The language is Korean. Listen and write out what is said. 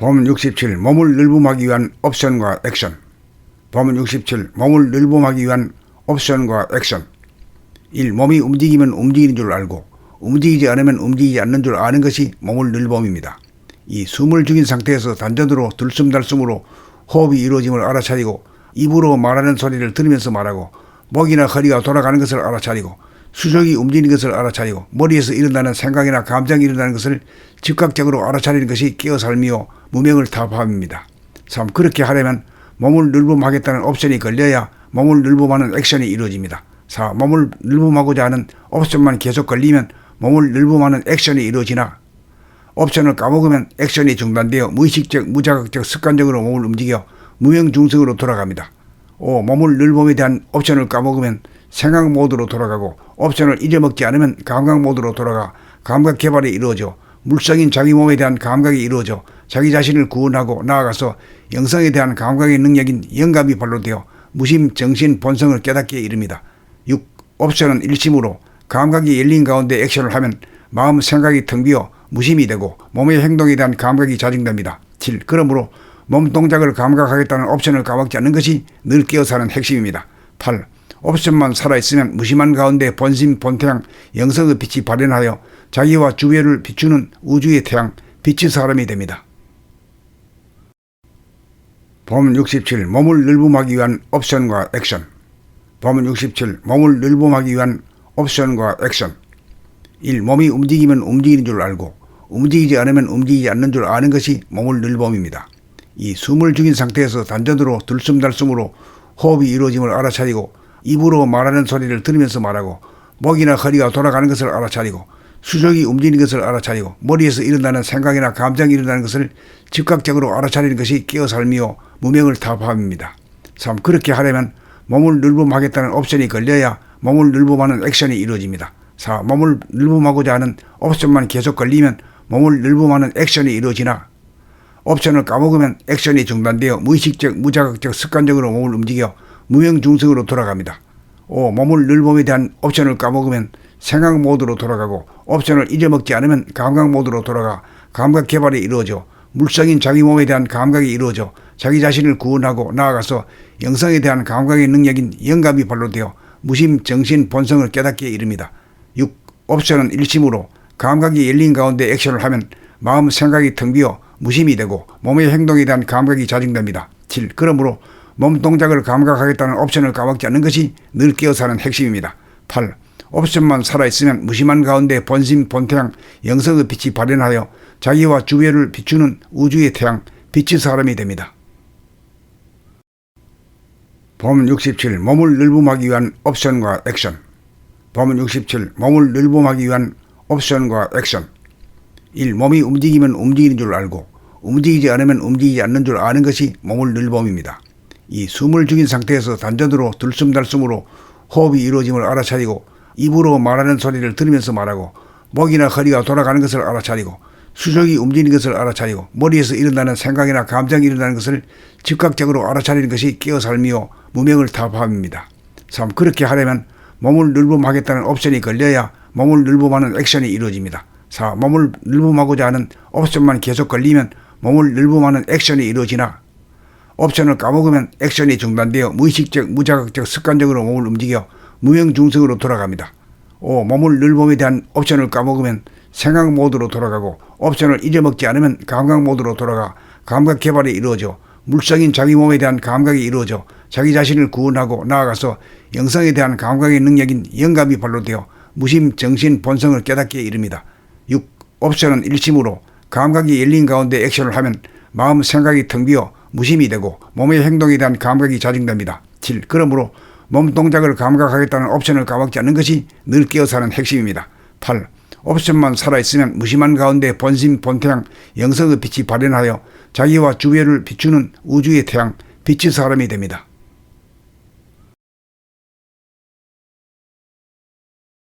범 67. 몸을 늘봄하기 위한 옵션과 액션. 범 67. 몸을 늘봄하기 위한 옵션과 액션. 1. 몸이 움직이면 움직이는 줄 알고 움직이지 않으면 움직이지 않는 줄 아는 것이 몸을 늘봄입니다. 2. 숨을 죽인 상태에서 단전으로 들숨달숨으로 호흡이 이루어짐을 알아차리고 입으로 말하는 소리를 들으면서 말하고 목이나 허리가 돌아가는 것을 알아차리고 수족이 움직이는 것을 알아차리고 머리에서 일어나는 생각이나 감정이 일어나는 것을 즉각적으로 알아차리는 것이 깨어살미요 무명을 타파함입니다. 3. 그렇게 하려면 몸을 늘봄하겠다는 옵션이 걸려야 몸을 늘봄하는 액션이 이루어집니다. 4. 몸을 늘봄하고자 하는 옵션만 계속 걸리면 몸을 늘봄하는 액션이 이루어지나 옵션을 까먹으면 액션이 중단되어 무의식적, 무자극적, 습관적으로 몸을 움직여 무명중성으로 돌아갑니다. 5. 몸을 늘봄에 대한 옵션을 까먹으면 생각 모드로 돌아가고 옵션을 잊어먹지 않으면 감각 모드로 돌아가 감각 개발이 이루어져 물성인 자기 몸에 대한 감각이 이루어져 자기 자신을 구원하고 나아가서 영성에 대한 감각의 능력인 영감이 발로되어 무심 정신 본성을 깨닫게 이릅니다. 6. 옵션은 일심으로 감각이 열린 가운데 액션을 하면 마음 생각이 텅 비어 무심이 되고 몸의 행동에 대한 감각이 자증됩니다. 7. 그러므로 몸 동작을 감각하겠다는 옵션을 까먹지 않는 것이 늘 깨어 사는 핵심입니다. 8. 옵션만 살아있으면 무심한 가운데 본심 본태양 영성의 빛이 발현하여 자기와 주변을 비추는 우주의 태양 빛의 사람이 됩니다. 범 67. 몸을 늘봄하기 위한 옵션과 액션. 범 67. 몸을 늘봄하기 위한 옵션과 액션. 1. 몸이 움직이면 움직이는 줄 알고 움직이지 않으면 움직이지 않는 줄 아는 것이 몸을 늘봄입니다. 2. 숨을 죽인 상태에서 단전으로 들숨달숨으로 호흡이 이루어짐을 알아차리고 입으로 말하는 소리를 들으면서 말하고 목이나 허리가 돌아가는 것을 알아차리고 수족이 움직이는 것을 알아차리고 머리에서 일어나는 생각이나 감정이 일어나는 것을 즉각적으로 알아차리는 것이 깨어살미요 무명을 타파함입니다. 3. 그렇게 하려면 몸을 늘봄하겠다는 옵션이 걸려야 몸을 늘봄하는 액션이 이루어집니다. 4. 몸을 늘봄하고자 하는 옵션만 계속 걸리면 몸을 늘봄하는 액션이 이루어지나 옵션을 까먹으면 액션이 중단되어 무의식적, 무자극적, 습관적으로 몸을 움직여 무명중성으로 돌아갑니다. 5. 몸을 늘봄에 대한 옵션을 까먹으면 생각 모드로 돌아가고 옵션을 잊어먹지 않으면 감각 모드로 돌아가 감각 개발이 이루어져 물성인 자기 몸에 대한 감각이 이루어져 자기 자신을 구원하고 나아가서 영성에 대한 감각의 능력인 영감이 발로되어 무심 정신 본성을 깨닫게 이릅니다. 6. 옵션은 일심으로 감각이 열린 가운데 액션을 하면 마음 생각이 텅 비어 무심이 되고 몸의 행동에 대한 감각이 자증됩니다. 7. 그러므로 몸 동작을 감각하겠다는 옵션을 까먹지 않는 것이 늘 깨어 사는 핵심입니다. 8. 옵션만 살아있으면 무심한 가운데 본심 본태양 영성의 빛이 발현하여 자기와 주변을 비추는 우주의 태양 빛의 사람이 됩니다. 범 67. 몸을 늘봄하기 위한 옵션과 액션. 범 67. 몸을 늘봄하기 위한 옵션과 액션. 1. 몸이 움직이면 움직이는 줄 알고 움직이지 않으면 움직이지 않는 줄 아는 것이 몸을 늘봄입니다. 2. 숨을 죽인 상태에서 단전으로 들숨달숨으로 호흡이 이루어짐을 알아차리고 입으로 말하는 소리를 들으면서 말하고 목이나 허리가 돌아가는 것을 알아차리고 수족이 움직이는 것을 알아차리고 머리에서 일어나는 생각이나 감정이 일어나는 것을 즉각적으로 알아차리는 것이 깨어살미요 무명을 타파함입니다. 3. 그렇게 하려면 몸을 늘봄하겠다는 옵션이 걸려야 몸을 늘봄하는 액션이 이루어집니다. 4. 몸을 늘봄하고자 하는 옵션만 계속 걸리면 몸을 늘봄하는 액션이 이루어지나 옵션을 까먹으면 액션이 중단되어 무의식적, 무자극적, 습관적으로 몸을 움직여 무명중성으로 돌아갑니다. 5. 몸을 늘봄에 대한 옵션을 까먹으면 생각 모드로 돌아가고 옵션을 잊어먹지 않으면 감각 모드로 돌아가 감각 개발이 이루어져 물성인 자기 몸에 대한 감각이 이루어져 자기 자신을 구원하고 나아가서 영성에 대한 감각의 능력인 영감이 발로되어 무심 정신 본성을 깨닫게 이릅니다. 6. 옵션은 일심으로 감각이 열린 가운데 액션을 하면 마음 생각이 텅 비어 무심이 되고 몸의 행동에 대한 감각이 자증됩니다. 7. 그러므로 몸 동작을 감각하겠다는 옵션을 까먹지 않는 것이 늘 깨어 사는 핵심입니다. 8. 옵션만 살아있으면 무심한 가운데 본심 본태양 영성의 빛이 발현하여 자기와 주변을 비추는 우주의 태양 빛의 사람이 됩니다.